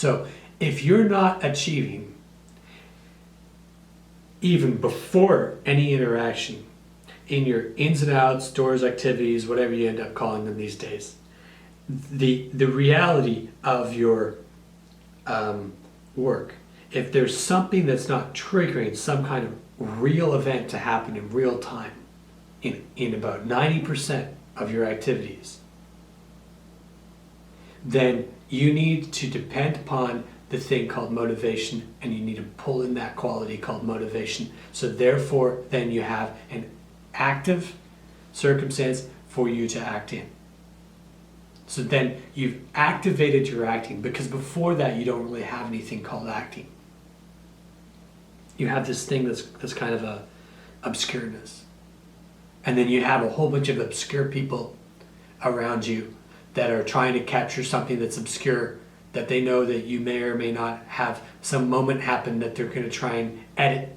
So if you're not achieving, even before any interaction, in your ins and outs, doors, activities, whatever you end up calling them these days, the reality of your work, if there's something that's not triggering some kind of real event to happen in real time, in about 90% of your activities, then you need to depend upon the thing called motivation, and you need to pull in that quality called motivation. So therefore, then you have an active circumstance for you to act in. So then you've activated your acting, because before that you don't really have anything called acting. You have this thing that's kind of a obscureness. And then you have a whole bunch of obscure people around you that are trying to capture something that's obscure, that they know that you may or may not have some moment happen that they're going to try and edit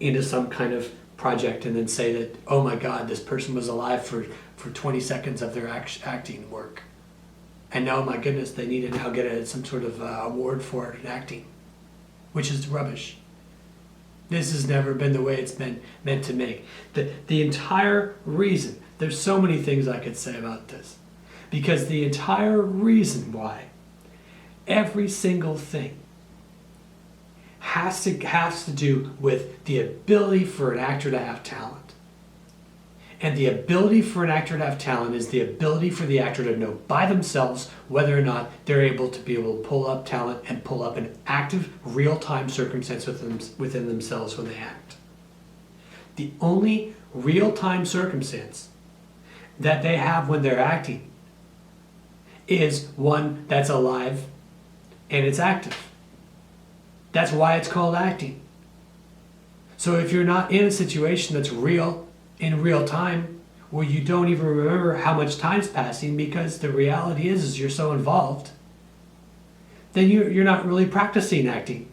into some kind of project and then say that, oh my God, this person was alive for 20 seconds of their acting work. And now, my goodness, they need to now get some sort of award for it in acting, which is rubbish. This has never been the way it's been meant to make. The entire reason, there's so many things I could say about this, because the entire reason why every single thing has to do with the ability for an actor to have talent. And the ability for an actor to have talent is the ability for the actor to know by themselves whether or not they're able to pull up talent and pull up an active, real-time circumstance within themselves when they act. The only real-time circumstance that they have when they're acting is one that's alive and it's active. That's why it's called acting. So if you're not in a situation that's real, in real time, where you don't even remember how much time's passing because the reality is you're so involved, then you're not really practicing acting.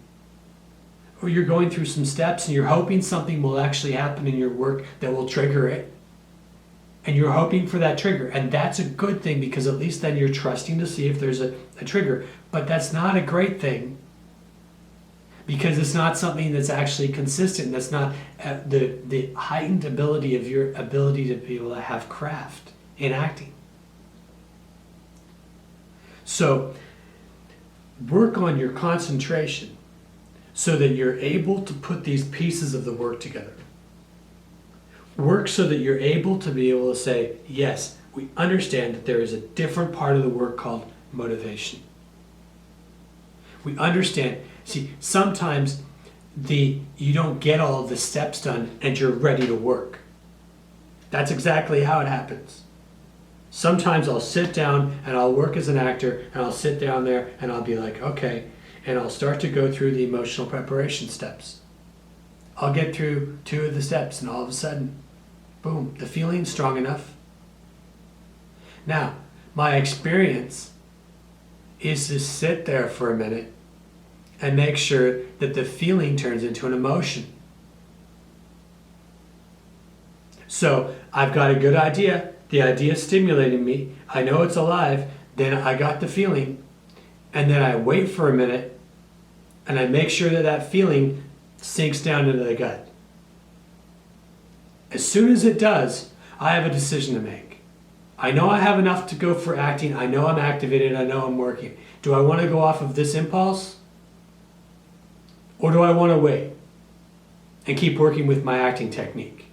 Or you're going through some steps and you're hoping something will actually happen in your work that will trigger it. And you're hoping for that trigger. And that's a good thing, because at least then you're trusting to see if there's a trigger. But that's not a great thing, because it's not something that's actually consistent. That's not the heightened ability of your ability to be able to have craft in acting. So work on your concentration so that you're able to put these pieces of the work together. Work so that you're able to say, yes, we understand that there is a different part of the work called motivation. We understand. See, sometimes you don't get all of the steps done and you're ready to work. That's exactly how it happens. Sometimes I'll sit down and I'll work as an actor, and I'll sit down there and I'll be like, okay, and I'll start to go through the emotional preparation steps. I'll get through 2 of the steps and all of a sudden, boom, the feeling's strong enough. Now, my experience is to sit there for a minute and make sure that the feeling turns into an emotion. So I've got a good idea. The idea is stimulating me. I know it's alive. Then I got the feeling. And then I wait for a minute and I make sure that that feeling sinks down into the gut. As soon as it does, I have a decision to make. I know I have enough to go for acting. I know I'm activated. I know I'm working. Do I want to go off of this impulse? Or do I want to wait and keep working with my acting technique?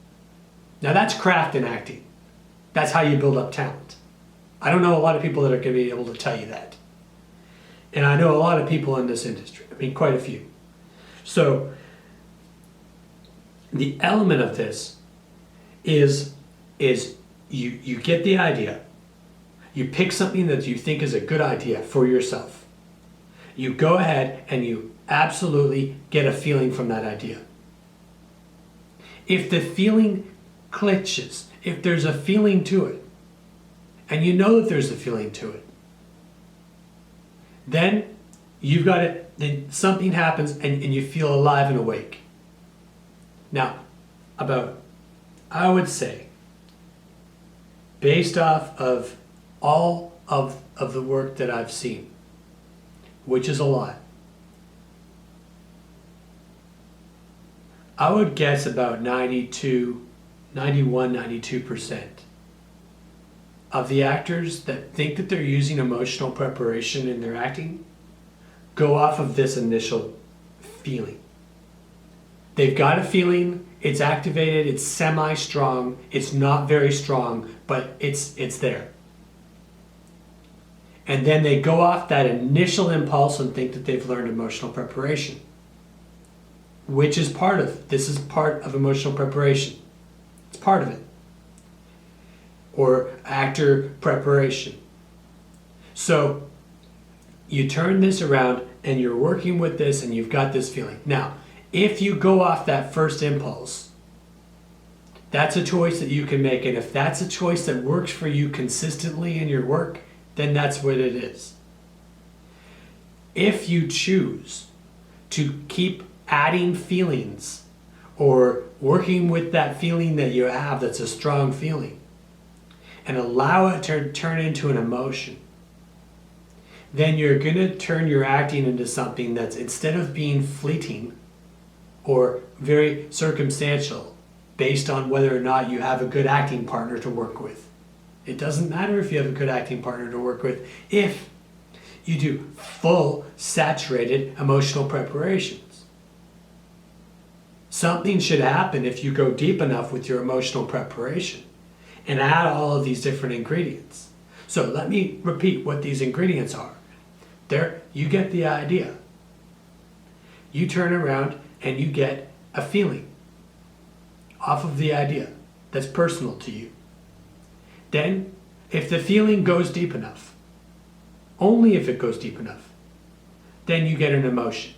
Now that's craft in acting. That's how you build up talent. I don't know a lot of people that are going to be able to tell you that. And I know a lot of people in this industry. I mean, quite a few. So the element of this is you get the idea. You pick something that you think is a good idea for yourself. You go ahead and you absolutely get a feeling from that idea. If the feeling glitches, if there's a feeling to it, and you know that there's a feeling to it, then you've got it, then something happens and you feel alive and awake. Now, I would say, based off of all of the work that I've seen, which is a lot. I would guess about 92% of the actors that think that they're using emotional preparation in their acting go off of this initial feeling. They've got a feeling, it's activated, it's semi-strong, it's not very strong, but it's there. And then they go off that initial impulse and think that they've learned emotional preparation, which is this is part of emotional preparation. It's part of it. Or actor preparation. So you turn this around and you're working with this and you've got this feeling. Now, if you go off that first impulse, that's a choice that you can make. And if that's a choice that works for you consistently in your work, then that's what it is. If you choose to keep adding feelings or working with that feeling that you have that's a strong feeling and allow it to turn into an emotion, then you're going to turn your acting into something that's, instead of being fleeting or very circumstantial based on whether or not you have a good acting partner to work with. It doesn't matter if you have a good acting partner to work with if you do full, saturated emotional preparations. Something should happen if you go deep enough with your emotional preparation and add all of these different ingredients. So let me repeat what these ingredients are. There, you get the idea. You turn around and you get a feeling off of the idea that's personal to you. Then, if the feeling goes deep enough, only if it goes deep enough, then you get an emotion.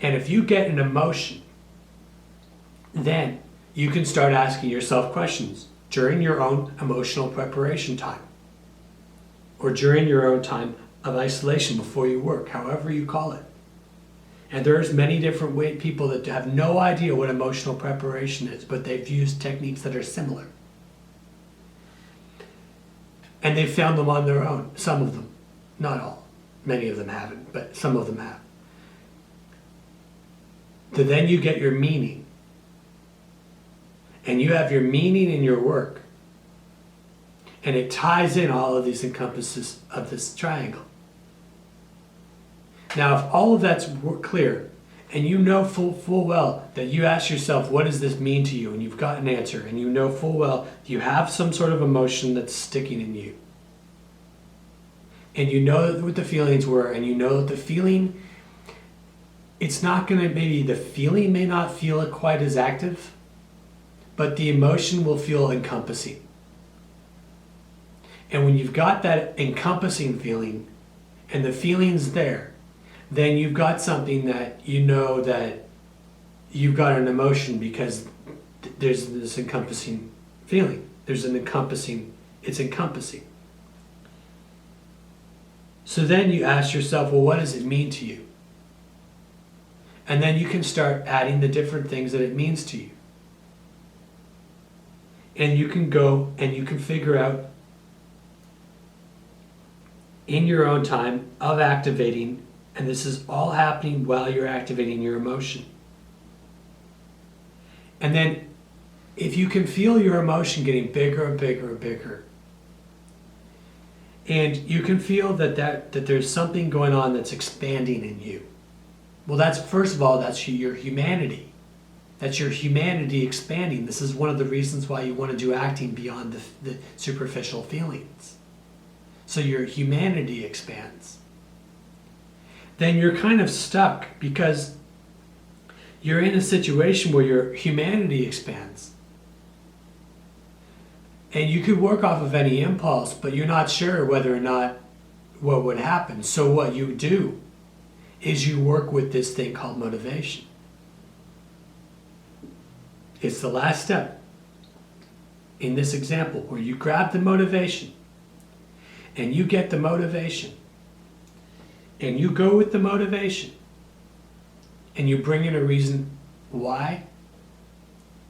And if you get an emotion, then you can start asking yourself questions during your own emotional preparation time, or during your own time of isolation before you work, however you call it. And there's many different people that have no idea what emotional preparation is, but they've used techniques that are similar. And they've found them on their own, some of them, not all. Many of them haven't, but some of them have. So then you get your meaning. And you have your meaning in your work. And it ties in all of these encompasses of this triangle. Now, if all of that's clear, and you know full well that you ask yourself, what does this mean to you? And you've got an answer, and you know full well you have some sort of emotion that's sticking in you. And you know what the feelings were, and you know that the feeling, it's not going to, maybe the feeling may not feel quite as active, but the emotion will feel encompassing. And when you've got that encompassing feeling, and the feeling's there, then you've got something that you know that you've got an emotion because there's this encompassing feeling. There's an encompassing, it's encompassing. So then you ask yourself, well, what does it mean to you? And then you can start adding the different things that it means to you. And you can go and you can figure out in your own time of activating, and this is all happening while you're activating your emotion. And then if you can feel your emotion getting bigger and bigger and bigger, and you can feel that there's something going on that's expanding in you. Well, that's, first of all, that's your humanity. That's your humanity expanding. This is one of the reasons why you want to do acting beyond the superficial feelings. So your humanity expands. Then you're kind of stuck because you're in a situation where your humanity expands. And you could work off of any impulse, but you're not sure whether or not what would happen. So what you do is you work with this thing called motivation. It's the last step in this example where you grab the motivation and you get the motivation and you go with the motivation and you bring in a reason why.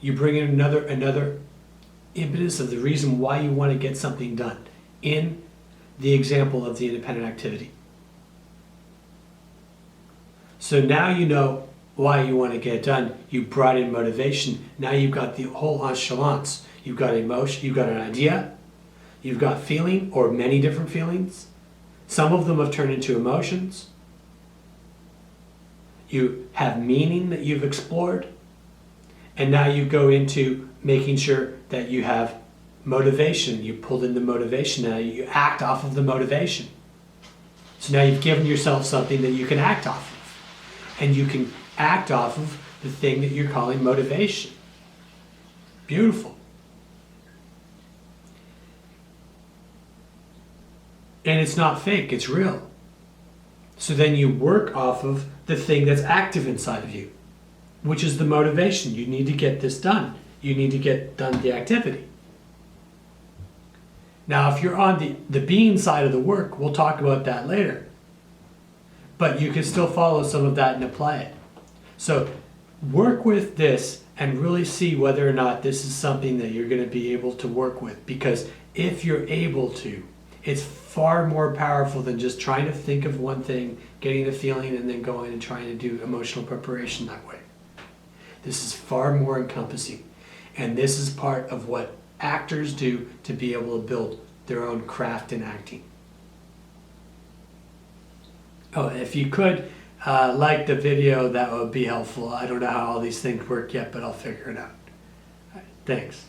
You bring in another impetus of the reason why you want to get something done in the example of the independent activity. So now you know why you want to get it done. You brought in motivation. Now you've got the whole enchilance. You've got emotion, you've got an idea, you've got feeling or many different feelings. Some of them have turned into emotions. You have meaning that you've explored. And now you go into making sure that you have motivation. You pulled in the motivation. Now you act off of the motivation. So now you've given yourself something that you can act off of. And you can act off of the thing that you're calling motivation. Beautiful. And it's not fake, it's real. So then you work off of the thing that's active inside of you, which is the motivation. You need to get this done. You need to get done the activity. Now, if you're on the being side of the work, we'll talk about that later. But you can still follow some of that and apply it. So work with this and really see whether or not this is something that you're going to be able to work with. Because if you're able to, it's far more powerful than just trying to think of one thing, getting a feeling, and then going and trying to do emotional preparation that way. This is far more encompassing. And this is part of what actors do to be able to build their own craft in acting. Oh, if you could like the video, that would be helpful. I don't know how all these things work yet, but I'll figure it out. All right, thanks.